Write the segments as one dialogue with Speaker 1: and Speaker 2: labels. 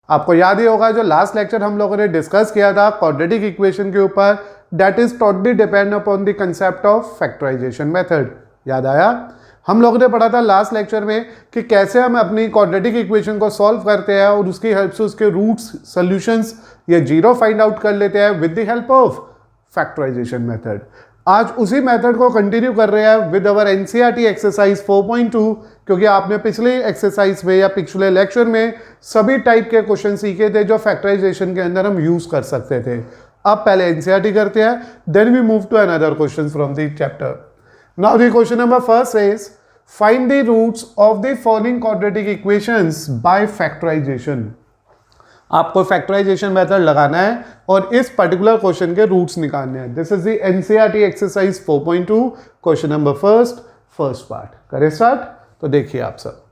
Speaker 1: आपको याद ही होगा जो लास्ट लेक्चर हम लोगों ने डिस्कस किया था क्वाड्रेटिक इक्वेशन के ऊपर, that is totally depend upon the concept of factorisation method. याद आया? हम लोगों ने पढ़ा था लास्ट लेक्चर में कि कैसे हम अपनी क्वाड्रेटिक इक्वेशन को सॉल्व करते हैं और उसकी हेल्प से उसके रूट्स, सॉल्यूशंस या जीरो फाइंड आउट कर लेते हैं with the help of factorisation method. आज उसी मेथड को कंटिन्यू कर रहे हैं विद अवर एनसीईआरटी एक्सरसाइज 4.2, क्योंकि आपने पिछले एक्सरसाइज में या पिछले लेक्चर में सभी टाइप के क्वेश्चन सीखे थे जो फैक्टराइजेशन के अंदर हम यूज कर सकते थे। अब पहले एनसीईआरटी करते हैं, then we move to another question from the chapter. Now the question number first is find the roots of the following quadratic equations by factorisation. आपको फैक्टराइजेशन मेथड लगाना है और इस पर्टिकुलर क्वेश्चन के रूट्स निकालने हैं। This is the NCERT exercise 4.2 question number first part. करें start? तो देखिए आप सब,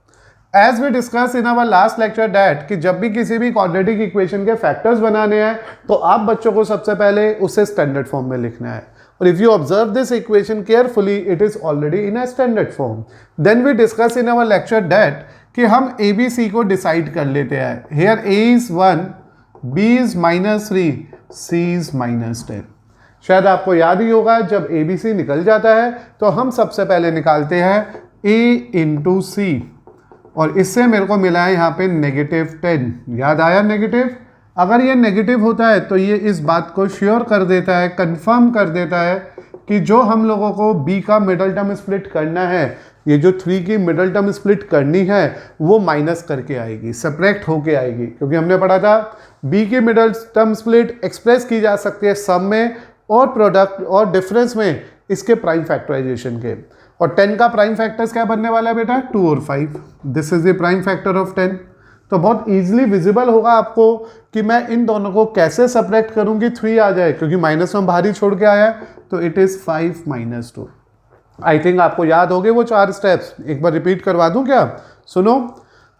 Speaker 1: as we discuss in our last lecture that कि जब भी किसी भी क्वाड्रेटिक इक्वेशन के फैक्टर्स बनाने हैं तो आप बच्चों को सबसे पहले उसे स्टैंडर्ड फॉर्म में लिखना है। और if you observe this equation carefully, it is already in a standard form. Then we discuss in our lecture that कि हम ए बी सी को डिसाइड कर लेते हैं। Here A is 1, B is -3, C is -10। शायद आपको याद ही होगा जब ए बी सी निकल जाता है तो हम सबसे पहले निकालते हैं ए इंटू सी, और इससे मेरे को मिला है यहाँ पे -10। याद आया नेगेटिव? अगर ये नेगेटिव होता है तो ये इस बात को श्योर कर देता है, कंफर्म कर देता है कि जो हम लोगों को b का मिडल टर्म स्प्लिट करना है, ये जो 3 की मिडल टर्म स्प्लिट करनी है वो माइनस करके आएगी, सब्ट्रैक्ट होके आएगी। क्योंकि हमने पढ़ा था b की मिडल टर्म स्प्लिट एक्सप्रेस की जा सकती है सम में और प्रोडक्ट और डिफरेंस में इसके प्राइम फैक्टराइजेशन के। और 10 का प्राइम फैक्टर्स क्या बनने वाला है बेटा? 2 और 5। This is the prime factor of 10। तो बहुत इजीली विजिबल होगा आपको कि मैं इन दोनों को कैसे सब्ट्रैक्ट करूं कि 3 आ जाए, क्योंकि माइनस में बाहर ही छोड़ के आया, तो इट इज 5 - 2। आई थिंक आपको याद होंगे वो 4 स्टेप्स, एक बार रिपीट करवा दूं क्या? सुनो,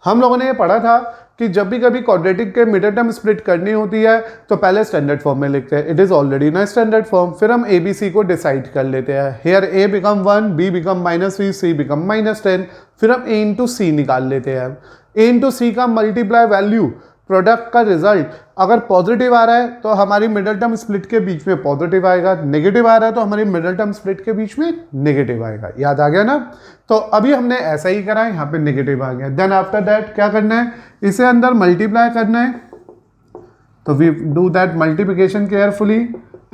Speaker 1: हम लोगों ने ये पढ़ा था कि जब भी कभी क्वाड्रेटिक के मिडल टर्म स्प्लिट करनी होती है तो पहले स्टैंडर्ड फॉर्म में लिखते हैं, it is already in standard form. फिर हम ए बी सी को डिसाइड कर लेते हैं। Here A become 1, B become -3, C become -10। फिर हम ए इंटू सी निकाल लेते हैं। ए इंटू सी का मल्टीप्लाई वैल्यू, प्रोडक्ट का रिजल्ट अगर पॉजिटिव आ रहा है तो हमारी मिडल टर्म स्प्लिट के बीच में पॉजिटिव आएगा, नेगेटिव आ रहा है तो हमारी मिडल टर्म स्प्लिट के बीच में नेगेटिव आएगा। याद आ गया ना? तो अभी हमने ऐसा ही करा है, यहाँ पे नेगेटिव आ गया। देन आफ्टर दैट क्या करना है? इसे अंदर मल्टीप्लाई करना है, तो we do that multiplication carefully.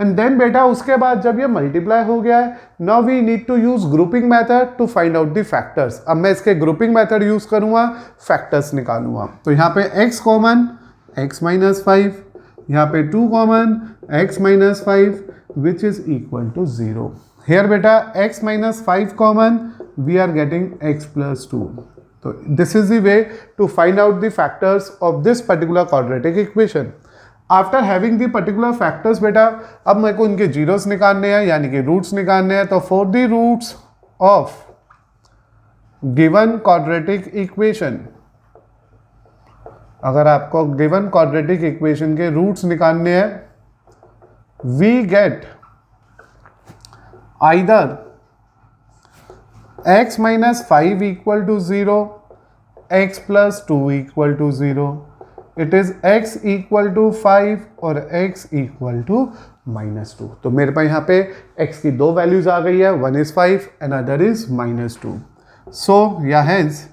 Speaker 1: And then बेटा उसके बाद जब ये मल्टीप्लाई हो गया है, now we need to use grouping method to find out the factors. अब मैं इसके ग्रुपिंग मेथड यूज करूंगा, फैक्टर्स निकालूंगा। तो यहाँ पे x कॉमन, x -5, यहाँ पे 2 common, x -5 which is equal to 0। Here बेटा x -5 common, we are getting x + 2। तो this is the way to find out the factors of this particular quadratic equation. After having the particular factors बेटा अब मेरे को इनके zeros निकालने हैं, यानी कि रूट्स निकालने हैं। तो for the roots of given quadratic equation, अगर आपको गिवन क्वाड्रेटिक इक्वेशन के रूट्स निकालने हैं, we get either x -5 = 0, x + 2 = 0, it is x = 5 और x = -2। तो मेरे पास यहाँ पे x की 2 वैल्यूज आ गई है, one is 5 and other is -2। सो या हेंस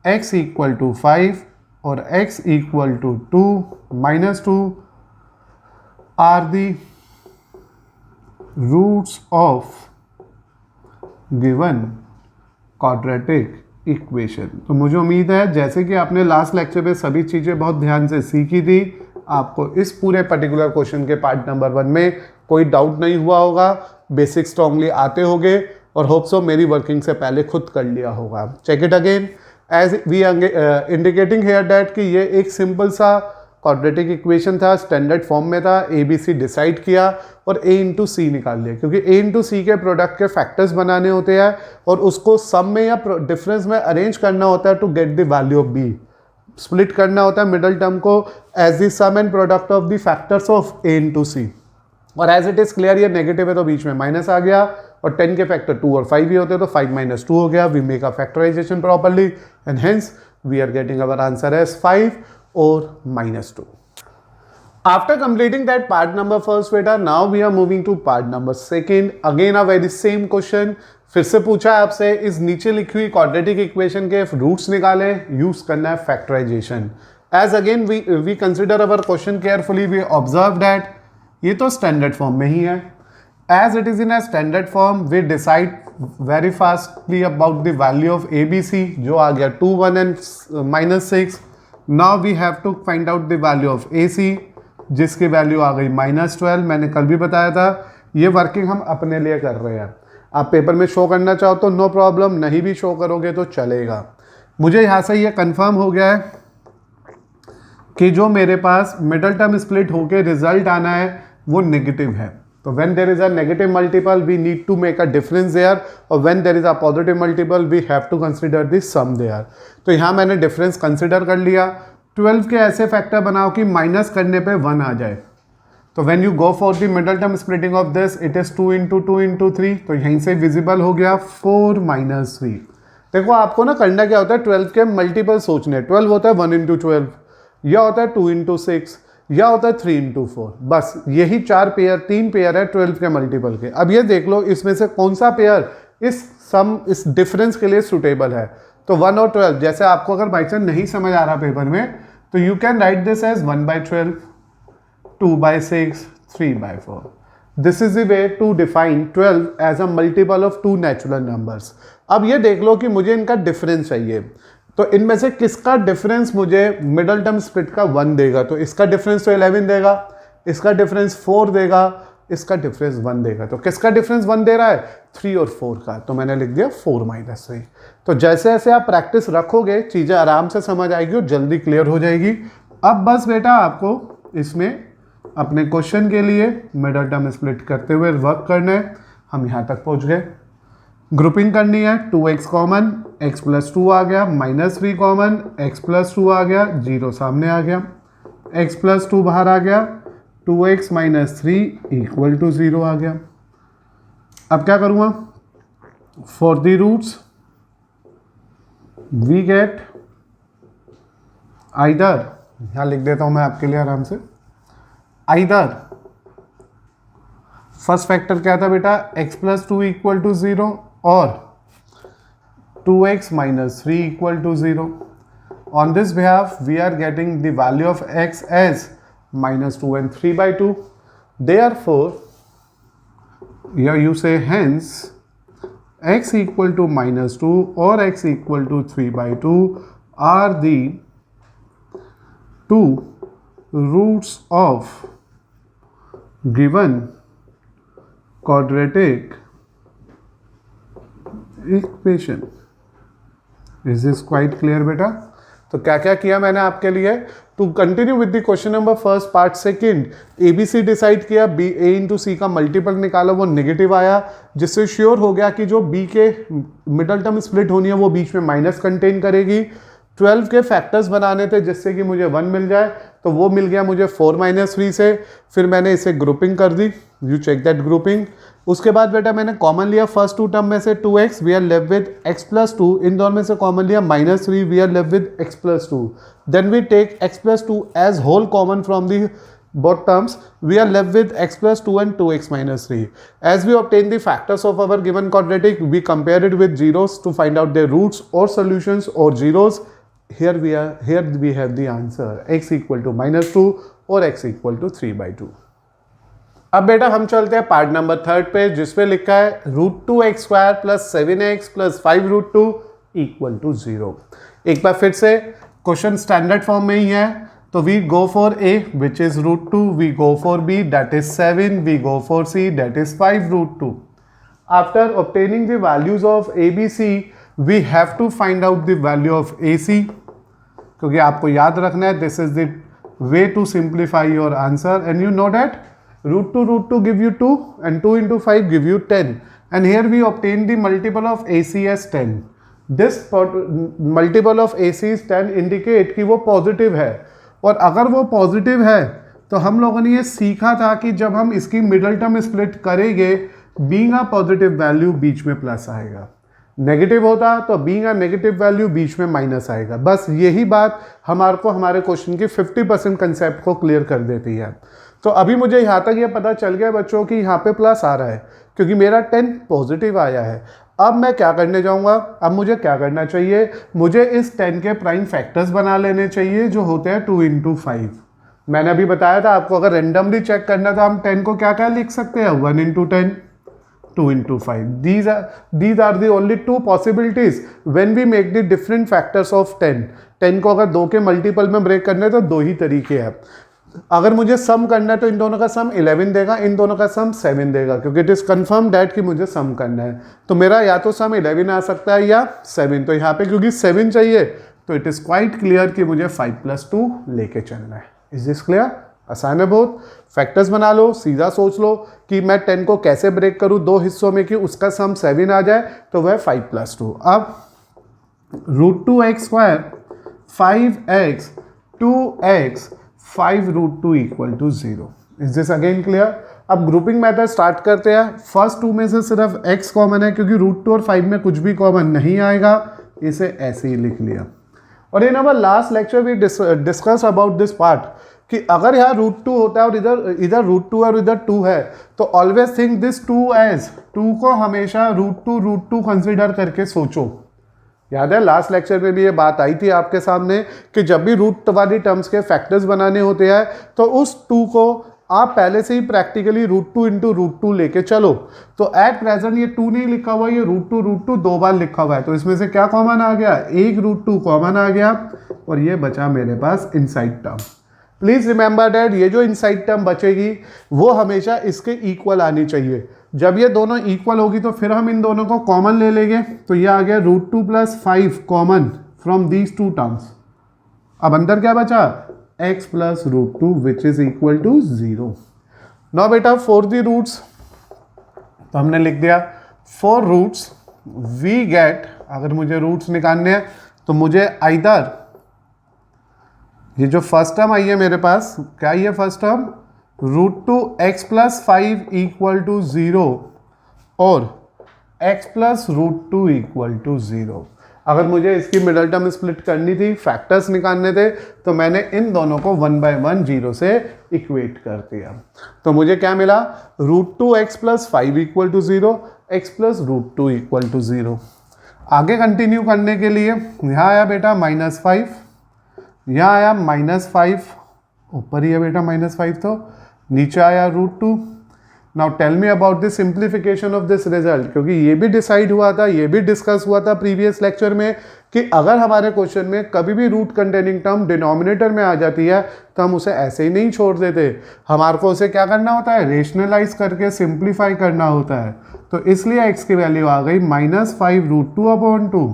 Speaker 1: x = 5 और x = 2 -2 are the roots of given quadratic equation. तो मुझे उम्मीद है जैसे कि आपने लास्ट लेक्चर में सभी चीज़ें बहुत ध्यान से सीखी थी, आपको इस पूरे पर्टिकुलर क्वेश्चन के पार्ट नंबर 1 में कोई डाउट नहीं हुआ होगा, बेसिक स्ट्रांगली आते होंगे और होप सो मेरी वर्किंग से पहले खुद कर लिया होगा। Check it again as we indicating here that कि ये एक सिंपल सा क्वाड्रेटिक इक्वेशन था, स्टैंडर्ड फॉर्म में था, ए बी सी डिसाइड किया और ए इंटू सी निकाल लिया, क्योंकि ए इंटू सी के प्रोडक्ट के फैक्टर्स बनाने होते हैं और उसको सम में या डिफरेंस में अरेंज करना होता है to get the value of B. Split करना होता है मिडल टर्म को as the sum and product of the factors of A into C. और एज इट इज क्लियर ये नेगेटिव है तो बीच में माइनस आ गया और 10 के फैक्टर 2 और 5 ही होते हैं तो 5 - 2 हो गया। We make a factorisation properly and hence we are getting our answer as 5 और -2. After completing that part number first beta, now we are moving to part number second. Again a very same question. फिर से पूछा है आपसे, इस नीचे लिखी हुई क्वाड्रेटिक इक्वेशन के रूट्स निकाले, यूज करना है factorisation. As again we consider our question carefully, we observe that ये तो स्टैंडर्ड फॉर्म में ही है. As it is in a standard form, we decide very fastly about the value of A B C, जो आ गया 2, 1 and -6. Now we have to find out the value of A C, जिसकी value आ गई -12. मैंने कल भी बताया था, ये वर्किंग हम अपने लिए कर रहे हैं. आप पेपर में शो करना चाहो तो नो प्रॉब्लम, नहीं भी शो करोगे तो चलेगा. मुझे यहाँ से ये कंफर्म हो गया है कि जो मेरे पास मिडल टर्म स्प्लिट होके रिजल्ट आना है वो नेगेटिव है. तो when there is a negative multiple we need to make a difference there, और when there is a positive multiple we have to consider the sum there. तो यहाँ मैंने डिफरेंस कंसिडर कर लिया. 12 के ऐसे फैक्टर बनाओ कि माइनस करने पे 1 आ जाए. तो when you go for the middle term splitting of this, it is 2 × 2 × 3. तो यहीं से विजिबल हो गया 4 - 3. देखो आपको ना करना क्या होता है, 12 के मल्टीपल सोचने. 12 होता है 1 × 12, या होता है 2 × 6, या होता है 3 × 4. बस यही 3 पेयर है 12 के मल्टीपल के. अब ये देख लो इसमें से कौन सा पेयर इस डिफरेंस के लिए सुटेबल है. तो 1 और 12, जैसे आपको अगर बाई चांस नहीं समझ आ रहा पेपर में, तो you can write this as 1/12, 2/6, 3/4. This is the way to define 12 as a multiple of 2 natural numbers. अब ये देख लो कि मुझे इनका डिफरेंस चाहिए, तो इनमें से किसका डिफरेंस मुझे मिडल टर्म स्प्लिट का 1 देगा. तो इसका डिफरेंस तो 11 देगा, इसका डिफरेंस 4 देगा, इसका डिफरेंस 1 देगा. तो किसका डिफरेंस 1 दे रहा है, 3 और 4 का. तो मैंने लिख दिया 4 - 3. तो जैसे जैसे आप प्रैक्टिस रखोगे चीज़ें आराम से समझ आएगी और जल्दी क्लियर हो जाएगी. अब बस बेटा आपको इसमें अपने क्वेश्चन के लिए मिडल टर्म स्प्लिट करते हुए वर्क करना है. हम यहाँ तक पहुँच गए. ग्रुपिंग करनी है. 2x कॉमन, x + 2 आ गया, -3 कॉमन, x + 2 आ गया, 0 सामने आ गया, x + 2 बाहर आ गया, 2x - 3 = 0 आ गया. अब क्या करूँगा, for the roots we get either, यहाँ लिख देता हूँ मैं आपके लिए आराम से, आइदर फर्स्ट फैक्टर क्या था बेटा, x + 2 = 0 और 2x - 3 = 0. On this behalf we are getting the value of x as -2 and 3/2. Therefore here you say hence x = -2 or x = 3/2 are the two roots of given quadratic equation. Is this quite clear बेटा. तो क्या क्या किया मैंने आपके लिए, to continue with the question number first part second, ABC decide किया, B A × C का मल्टीपल निकाला, वो नेगेटिव आया, जिससे श्योर हो गया कि जो B के मिडल टर्म स्प्लिट होनी है वो बीच में माइनस कंटेन करेगी. 12 के फैक्टर्स बनाने थे जिससे कि मुझे 1 मिल जाए, तो वो मिल गया मुझे 4 - 3 से. फिर मैंने इसे ग्रुपिंग कर दी, यू चेक दैट ग्रुपिंग. उसके बाद बेटा मैंने कॉमन लिया फर्स्ट 2 टर्म में से 2x, we are left with x + 2. इन दोनों में से कॉमन लिया -3, we are left with x + 2. Then we take x + 2 as whole common from the both terms, we are left with x + 2 and 2x - 3. As we obtain the factors of our given quadratic, we compare it with zeros to find out their roots or solutions or zeros. Here we have the answer, x = -2 और x = 3/2. अब बेटा हम चलते हैं part number 3 पे, जिसपे लिखा है √2x² + 7x + 5√2 = 0. एक बार फिर से क्वेश्चन स्टैंडर्ड फॉर्म में ही है, तो we go for A which is √2, we go for B that is 7, we go for C that is 5√2. After obtaining the values of ABC, we have to find out the value of AC, क्योंकि आपको याद रखना है this is the way to simplify your answer, and you know that √2 give you 2 and 2 × 5 give you 10, and here we obtain the multiple of AC as 10. This multiple of AC is 10 indicate कि वो positive है, और अगर वो positive है तो हम लोगों ने ये सीखा था कि जब हम इसकी मिडल टर्म स्प्लिट करेंगे, बीइंग अ पॉजिटिव वैल्यू बीच में प्लस आएगा. नेगेटिव होता तो बीइंग अ नेगेटिव वैल्यू बीच में माइनस आएगा। बस यही बात हमारे को हमारे क्वेश्चन की 50% कंसेप्ट को क्लियर कर देती है। तो अभी मुझे यहाँ तक ये पता चल गया बच्चों कि यहाँ पे प्लस आ रहा है क्योंकि मेरा 10 पॉजिटिव आया है। अब मैं क्या करने जाऊँगा, अब मुझे क्या करना चाहिए, मुझे इस 10 के प्राइम फैक्टर्स बना लेने चाहिए जो होते हैं 2 × 5। मैंने अभी बताया था आपको अगर रेंडमली चेक करना तो हम 10 को क्या क्या लिख सकते हैं, 1 × 10, 2 × 5। These are the only two possibilities when we make the different factors of 10। 10 को अगर 2 के मल्टीपल में ब्रेक करना है तो 2 ही तरीके हैं। अगर मुझे सम करना है तो इन दोनों का सम 11 देगा, इन दोनों का सम 7 देगा, क्योंकि इट इज कंफर्म दैट कि मुझे सम करना है। तो मेरा या तो सम 11 आ सकता है या 7। तो यहाँ पे क्योंकि 7 चाहिए तो इट इज क्वाइट क्लियर कि मुझे 5 + 2 लेके चलना है। Is this clear? आसान है बहुत। फैक्टर्स बना लो, सीधा सोच लो कि मैं 10 को कैसे ब्रेक करूँ 2 हिस्सों में कि उसका सम 7 आ जाए, तो वह 5 + 2। अब √2x², 5x, 2x, 5√2 = 0। Is this again clear? अब ग्रुपिंग मेथड स्टार्ट करते हैं। फर्स्ट 2 में से सिर्फ x कॉमन है क्योंकि √2 और 5 में कुछ भी कॉमन नहीं आएगा, इसे ऐसे ही लिख लिया। और in our last lecture we discuss about this part कि अगर यहाँ √2 होता है और इधर √2 और इधर 2 है तो ऑलवेज थिंक दिस 2 एज 2 को हमेशा √2 कंसिडर करके सोचो। याद है लास्ट लेक्चर में भी ये बात आई थी आपके सामने कि जब भी रूट वाली टर्म्स के फैक्टर्स बनाने होते हैं तो उस 2 को आप पहले से ही प्रैक्टिकली √2 × √2 लेके चलो। तो एट प्रेजेंट ये 2 नहीं लिखा हुआ, ये √2 2 बार लिखा हुआ है, तो इसमें से क्या कॉमन आ गया, एक √2 कॉमन आ गया और ये बचा मेरे पास inside term. Please remember that ये जो इनसाइड टर्म बचेगी वो हमेशा इसके इक्वल आनी चाहिए। जब ये दोनों इक्वल होगी तो फिर हम इन दोनों को कॉमन ले लेंगे, तो ये आ गया √2 + 5 कॉमन फ्रॉम दीज 2 टर्म्स। अब अंदर क्या बचा, x + √2 which is equal to 0। Now बेटा फॉर द रूट्स तो हमने लिख दिया फॉर रूट्स वी गेट, अगर मुझे रूट्स निकालने हैं तो मुझे आइदर ये जो फर्स्ट टर्म आई है मेरे पास, क्या ये फर्स्ट टर्म √2x + 5 = 0 और x + √2 = 0। अगर मुझे इसकी मिडल टर्म स्प्लिट करनी थी, फैक्टर्स निकालने थे, तो मैंने इन दोनों को 1 by 1 0 से इक्वेट कर दिया। तो मुझे क्या मिला, √2x + 5 = 0, x + √2 = 0। आगे कंटिन्यू करने के लिए यहाँ आया बेटा -5, यहाँ आया -5, ऊपर ही है बेटा -5, तो नीचे आया √2। Now tell me about the simplification of this result, क्योंकि ये भी डिसाइड हुआ था, ये भी डिस्कस हुआ था प्रीवियस लेक्चर में कि अगर हमारे क्वेश्चन में कभी भी रूट कंटेनिंग टर्म डिनोमिनेटर में आ जाती है तो हम उसे ऐसे ही नहीं छोड़ देते, हमारे को उसे क्या करना होता है, रेशनलाइज करके सिंप्लीफाई करना होता है। तो इसलिए x की वैल्यू आ गई -5√2/2।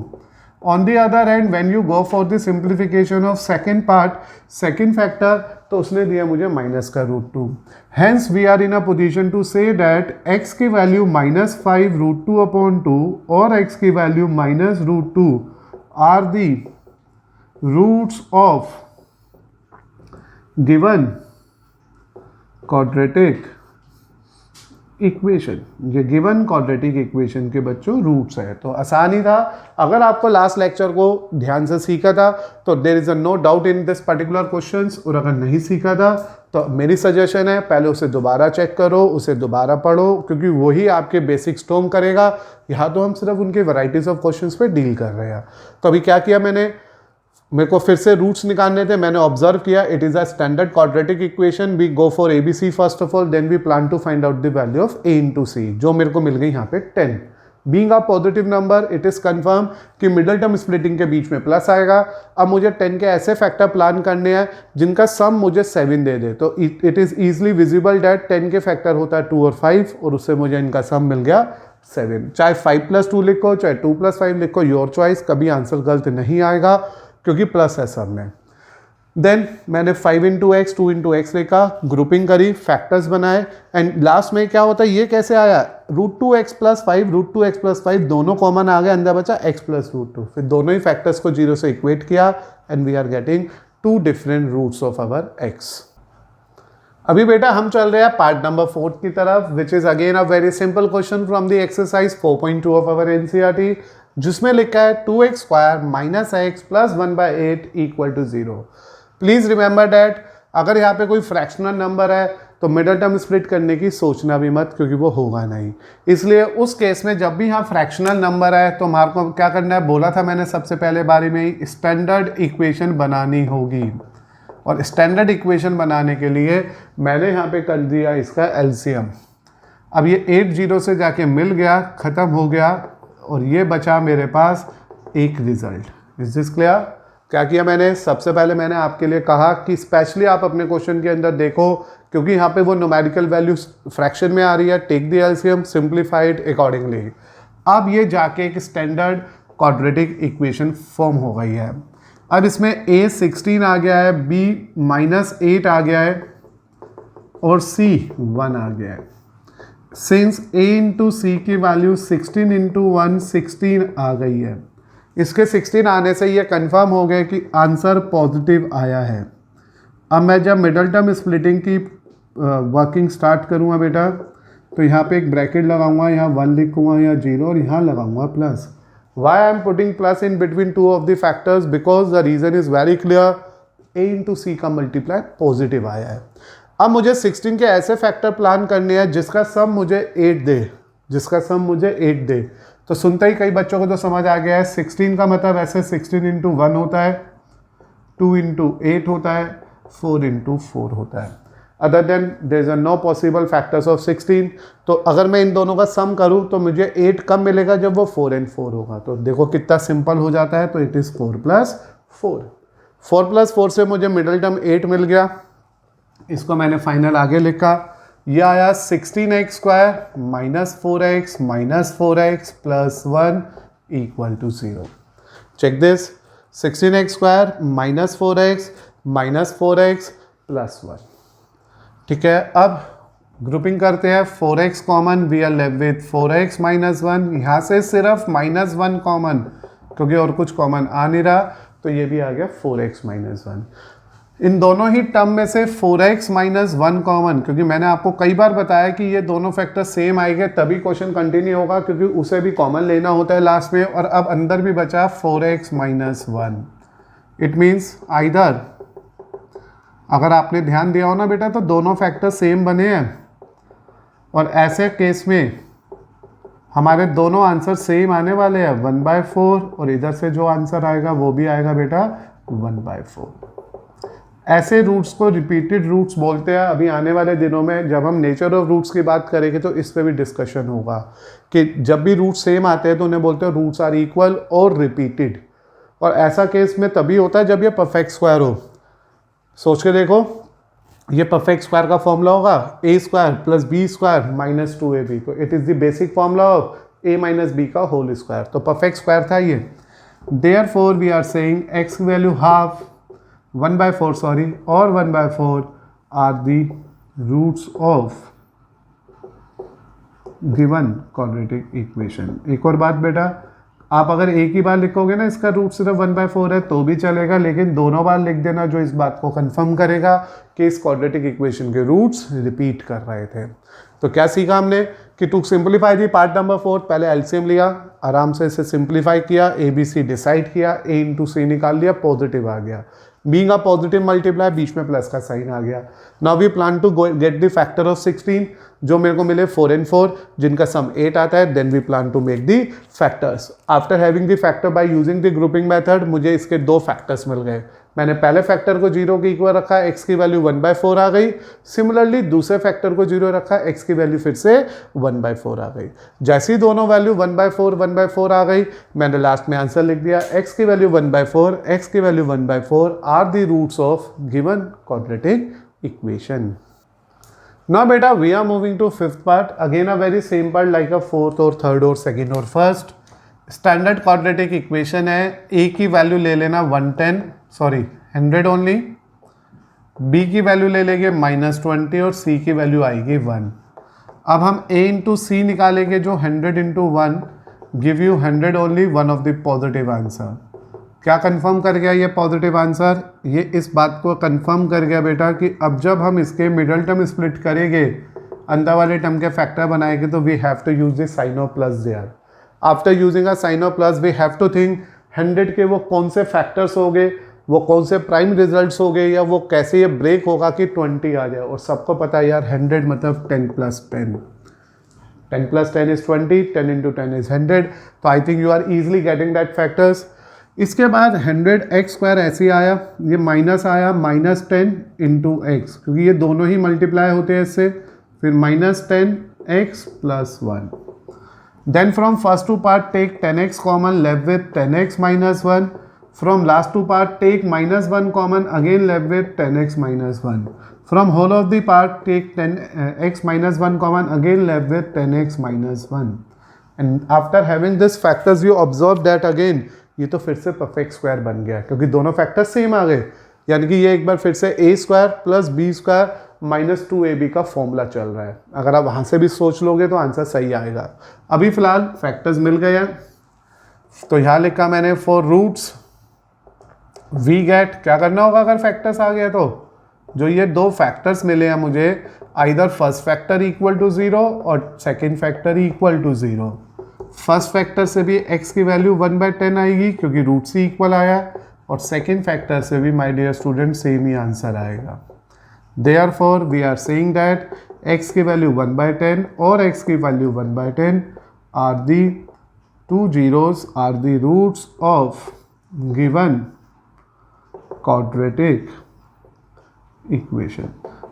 Speaker 1: On the other hand, when you go for the simplification of second part, second factor, तो उसने दिया मुझे -√2। Hence we are in a position to say that x की वैल्यू -5√2/2 और x की value -√2 are the roots of given quadratic equation. ये given quadratic equation के बच्चों रूट्स है। तो आसान ही था। अगर आपको लास्ट लेक्चर को ध्यान से सीखा था तो there is no doubt in this particular questions, और अगर नहीं सीखा था तो मेरी सजेशन है पहले उसे दोबारा चेक करो, उसे दोबारा पढ़ो, क्योंकि वही आपके बेसिक स्ट्रॉन्ग करेगा। यहाँ तो हम सिर्फ उनके वैराइटीज ऑफ क्वेश्चंस पे डील कर रहे हैं। तो अभी क्या किया मैंने, मेरे को फिर से रूट्स निकालने थे, मैंने ऑब्जर्व किया it is a standard quadratic equation, we go for ABC first of all, then we plan to find out the value of A × C, जो मेरे को मिल गई यहाँ पे 10। Being a positive number it is confirm कि middle term splitting के बीच में plus आएगा। अब मुझे 10 के ऐसे फैक्टर प्लान करने हैं जिनका सम मुझे 7 दे दे, तो it is easily visible that 10 के फैक्टर होता है 2 और 5, और उससे मुझे इनका सम मिल गया 7। चाहे 5 + 2 लिखो चाहे 2 + 5 लिखो, योर चॉइस, कभी आंसर गलत नहीं आएगा क्योंकि प्लस है सब में। देन मैंने 5 × x 2 × x लिखा, ग्रुपिंग करी, फैक्टर्स बनाए, एंड लास्ट में क्या होता है, ये कैसे आया, √2x + 5 √2x + 5 दोनों कॉमन आ गए, अंदर बचा x + √2, फिर दोनों ही फैक्टर्स को 0 से इक्वेट किया and we are getting 2 different roots of our x। अभी बेटा हम चल रहे हैं पार्ट नंबर 4 की तरफ, which is again a very simple question from the exercise 4.2 of our NCERT। जिसमें लिखा है 2x square minus x plus 1/8 equal to 0। Please remember that अगर यहाँ पे कोई फ्रैक्शनल नंबर है तो मिडल टर्म स्प्लिट करने की सोचना भी मत, क्योंकि वो होगा नहीं। इसलिए उस केस में जब भी यहाँ फ्रैक्शनल नंबर है तो हमारे को क्या करना है, बोला था मैंने सबसे पहले बारी में ही, स्टैंडर्ड इक्वेशन बनानी होगी। और स्टैंडर्ड इक्वेशन बनाने के लिए मैंने यहाँ पे कर दिया इसका एलसीएम। अब ये 8 0 से जाके मिल गया, ख़त्म हो गया, और ये बचा मेरे पास एक रिजल्ट। Is this clear? क्या किया मैंने, सबसे पहले मैंने आपके लिए कहा कि स्पेशली आप अपने क्वेश्चन के अंदर देखो, क्योंकि यहाँ पे वो न्यूमेरिकल वैल्यू फ्रैक्शन में आ रही है, take the LCM, simplified accordingly. अब ये जाके एक स्टैंडर्ड क्वाड्रेटिक इक्वेशन फॉर्म हो गई है। अब इसमें a 16 आ गया है, b -8 आ गया है, और c 1 आ गया है। सिंस a इंटू सी की वैल्यू 16 इंटू 1 16 आ गई है, इसके 16 आने से ये कंफर्म हो गया कि आंसर पॉजिटिव आया है। अब मैं जब मिडल टर्म स्प्लिटिंग की वर्किंग स्टार्ट करूँगा बेटा, तो यहाँ पे एक ब्रैकेट लगाऊंगा, यहाँ 1 लिखूंगा, यहाँ 0, और यहाँ लगाऊंगा plus. Why I am putting plus in between two of the factors? Because the reason is very clear. a into C का मल्टीप्लाई पॉजिटिव आया है। अब मुझे 16 के ऐसे फैक्टर प्लान करने हैं जिसका सम मुझे 8 दे, जिसका सम मुझे 8 दे। तो सुनते ही कई बच्चों को तो समझ आ गया है, 16 का मतलब ऐसे 16 इंटू 1 होता है, 2 इंटू 8 होता है, 4 इंटू 4 होता है। Other than there is no possible factors of 16। तो अगर मैं इन दोनों का सम करूं तो मुझे 8 कब मिलेगा, जब वो 4 and 4 होगा। तो देखो कितना सिंपल हो जाता है। तो इट इज़ 4 + 4। 4 + 4 से मुझे मिडल टर्म 8 मिल गया, इसको मैंने फाइनल आगे लिखा। यह आया 16x square -4x -4x + 1 = 0। Check this, 16x square -4x -4x + 1। ठीक है, अब ग्रुपिंग करते हैं। 4x common, we are left with 4x - 1। यहाँ से सिर्फ -1 कॉमन, क्योंकि और कुछ कॉमन आ नहीं रहा, तो ये भी आ गया 4x - 1। इन दोनों ही टर्म में से 4x - 1 कॉमन, क्योंकि मैंने आपको कई बार बताया कि ये दोनों फैक्टर सेम आएंगे तभी क्वेश्चन कंटिन्यू होगा, क्योंकि उसे भी कॉमन लेना होता है लास्ट में। और अब अंदर भी बचा 4x - 1। इट मीन्स आइदर, अगर आपने ध्यान दिया हो ना बेटा, तो दोनों फैक्टर सेम बने हैं, और ऐसे केस में हमारे दोनों आंसर सेम आने वाले हैं, 1/4, और इधर से जो आंसर आएगा वो भी आएगा बेटा 1/4। ऐसे रूट्स को रिपीटेड रूट्स बोलते हैं। अभी आने वाले दिनों में जब हम नेचर ऑफ रूट्स की बात करेंगे तो इस पर भी डिस्कशन होगा कि जब भी रूट्स सेम आते हैं तो उन्हें बोलते हैं रूट्स आर इक्वल और रिपीटेड। और ऐसा केस में तभी होता है जब ये परफेक्ट स्क्वायर हो। सोच के देखो, ये परफेक्ट स्क्वायर का फॉर्मूला होगा a² + b² - 2ab। तो it is the basic formula of a - b का होल स्क्वायर। तो परफेक्ट स्क्वायर था ये। Therefore we are saying x की वैल्यू हाफ, 1/4 सॉरी, और 1/4 are the roots of given quadratic equation. एक और बात बेटा, आप अगर एक ही बार लिखोगे ना इसका रूट सिर्फ 1/4 है तो भी चलेगा, लेकिन दोनों बार लिख देना जो इस बात को कंफर्म करेगा कि इस क्वाड्रेटिक इक्वेशन के रूट्स रिपीट कर रहे थे। तो क्या सीखा हमने कि to simplify the part number 4, पहले एलसीएम लिया, आराम से इसे सिंप्लीफाई किया, ABC डिसाइड किया, a इंटू सी निकाल लिया, पॉजिटिव आ गया। बीइंग अ पॉजिटिव मल्टीप्लाई, बीच में प्लस का साइन आ गया। Now we plan to get the factor of 16, जो मेरे को मिले 4 and 4, जिनका सम 8 आता है। Then we plan to make the factors. After having the factor by using the grouping method, मुझे इसके 2 फैक्टर्स मिल गए। मैंने पहले फैक्टर को 0 के इक्वल रखा, x की वैल्यू 1/4 आ गई। सिमिलरली दूसरे फैक्टर को 0 रखा, x की वैल्यू फिर से 1/4 आ गई। जैसी दोनों वैल्यू 1/4 आ गई, मैंने लास्ट में आंसर लिख दिया, x की वैल्यू 1/4, x की value 1/4 are the roots of given quadratic equation. Now beta, we are moving to 5th part. Again a very same part like a 4th or 3rd or 2nd or 1st. Standard quadratic equation है। a की value ले लेना 100 only, b की value ले लेंगे -20 और c की value आएगी 1। अब हम a इंटू सी निकालेंगे, जो 100 into 1 give you 100 only, one of the positive answer. क्या कंफर्म कर गया ये पॉजिटिव आंसर? ये इस बात को कंफर्म कर गया बेटा कि अब जब हम इसके मिडल टर्म स्प्लिट करेंगे, अंदर वाले टर्म के फैक्टर बनाएंगे, तो we have to use the sign of plus there. After using a sign of plus we have to think 100 के वो कौन से फैक्टर्स हो गए, वो कौन से प्राइम रिजल्ट्स हो गए, या वो कैसे ये ब्रेक होगा कि 20 आ जाए। और सबको पता है यार 100 मतलब 10 + 10, 10 + 10 is 20, 10 × 10 is 100। तो I think you are easily getting that factors. इसके बाद 100x² ऐसे आया, ये माइनस आया -10 × x, क्योंकि ये दोनों ही मल्टीप्लाई होते हैं इससे, फिर -10x + 1। Then from first two part take 10x common, left with 10x - 1। From last two part take -1 common, again left with 10x - 1। From whole of the part take 10x - 1 common, again left with 10x - 1। And after having this factors you observe that again ये तो फिर से perfect square बन गया, क्योंकि दोनों factor same आ गए। यानी कि ये एक बार फिर से a² + b² - 2ab का फॉर्मूला चल रहा है। अगर आप वहाँ से भी सोच लोगे तो आंसर सही आएगा। अभी फिलहाल फैक्टर्स मिल गए हैं, तो यहाँ लिखा मैंने फॉर रूट्स वी गेट, क्या करना होगा अगर फैक्टर्स आ गया तो, जो ये दो फैक्टर्स मिले हैं मुझे, either first factor equal to 0 और second factor equal to 0। First factor से भी x की वैल्यू 1/10 आएगी क्योंकि रूट से इक्वल आया, और सेकेंड फैक्टर से भी माय डियर स्टूडेंट सेम ही आंसर आएगा। Therefore we are saying that x की वैल्यू 1/10 और x की value 1/10 are the two zeros are the roots of given quadratic equation.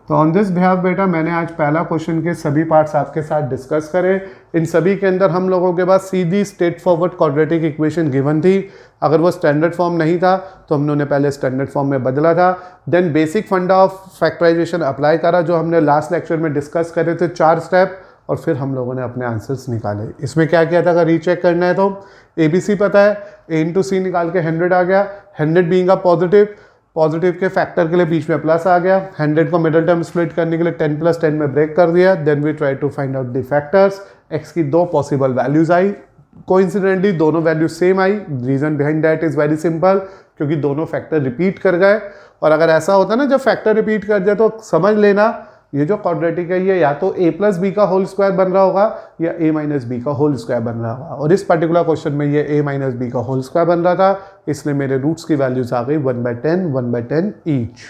Speaker 1: तो ऑन दिस बिहाफ बेटा मैंने आज पहला क्वेश्चन के सभी पार्ट्स आपके साथ डिस्कस करे। इन सभी के अंदर हम लोगों के पास सीधी straightforward quadratic equation given थी। अगर वो स्टैंडर्ड फॉर्म नहीं था तो हमने उन्हें पहले स्टैंडर्ड फॉर्म में बदला था। देन बेसिक फंडा ऑफ फैक्टराइजेशन अप्लाई करा, जो हमने लास्ट लेक्चर में डिस्कस करे थे 4 स्टेप, और फिर हम लोगों ने अपने आंसर्स निकाले। इसमें क्या किया था, अगर रीचेक करना है तो ABC पता है, A × C निकाल के 100 आ गया। 100 बीइंग अ पॉजिटिव के फैक्टर के लिए बीच में प्लस आ गया। 100 को मिडल टर्म स्प्लिट करने के लिए 10 + 10 में ब्रेक कर दिया। Then we try to find out the factors. x की 2 पॉसिबल वैल्यूज आई, कोइंसिडेंटली दोनों वैल्यू सेम आई। Reason behind that is very simple, क्योंकि दोनों फैक्टर रिपीट कर गए। और अगर ऐसा होता ना जब फैक्टर रिपीट कर जाए तो समझ लेना ये जो क्वाड्रेटिक है ये या तो a + b का होल स्क्वायर बन रहा होगा या a - b का होल स्क्वायर बन रहा होगा। और इस पर्टिकुलर क्वेश्चन में ये a - b का होल स्क्वायर बन रहा था, इसलिए मेरे रूट्स की वैल्यूज आ गई 1/10 1/10 ईच।